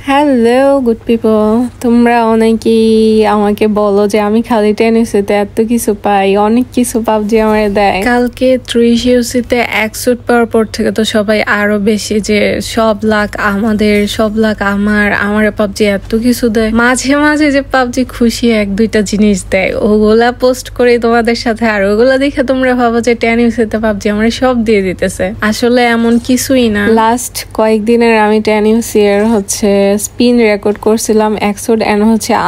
Hello good people, তোমরা অনেকেই আমাকে বলো যে আমি খালি টেনিসিতে এত কিছু পাই, অনেক কিছু পাবজি আমার দেয়। কালকে 3 ইউসিতে 1 স্যুট পাওয়ার পর থেকে তো সবাই আরো বেশি যে সব লাখ আমাদের, সব লাখ আমার পাবজি এত কিছু দেয়। মাঝে মাঝে যে পাবজি খুশি 1-2টা জিনিস দেয়, ওগুলা পোস্ট করে তোমাদের সাথে, আর ওগুলা দেখে তোমরা ভাবো যে টেনিসিতে পাবজি আমার সব দিয়ে দিতেছে। আসলে এমন কিছুই না। লাস্ট কয়েকদিনের আমি টেনিসিয়ার স্পিন রেকর্ড করছিলাম 100 এন্ড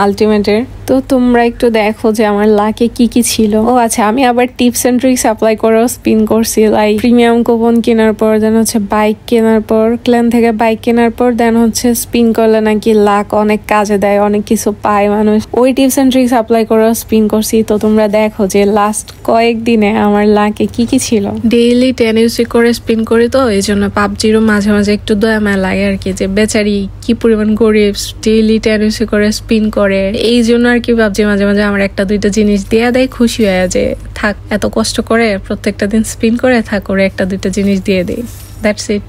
আলটিমেটের। তো তোমরা একটু দেখো যে আমার লাকে কি কি ছিল। ও আচ্ছা, আমি আবার টিপস এন্ড ট্রিক্স অ্যাপ্লাই করেও স্পিন করছি, লাইক প্রিমিয়াম কুপন কেনার পর, দেন বাইক কেনার পর, ক্ল্যান থেকে বাইক কেনার পর, দেন স্পিন করলে নাকি লাক অনেক কাজে দেয়, অনেক কিছু পায় মানুষ। ওই টিপস এন্ড ট্রিক্স অ্যাপ্লাই করেও স্পিন করছি। তো তোমরা দেখো যে লাস্ট কয়েকদিনে আমার লাকে কি কি ছিল। ডেইলি 10 ইউসি করে স্পিন করি, তো এই জন্য পাবজিরও মাঝে মাঝে একটু দয়া মায়া লাগে আর কি, যে বেচারি কি পরিমাণ গরিব, ডেইলি 10 ইউসি করে স্পিন করে। এই জন্য আর কি পাবজি মাঝে মাঝে আমার 1-2টা জিনিস দেয়া দেয়, খুশি হয়ে যে থাক এত কষ্ট করে প্রত্যেকটা দিন স্পিন করে থাক, করে 1-2টা জিনিস দিয়ে দেয়। That's it.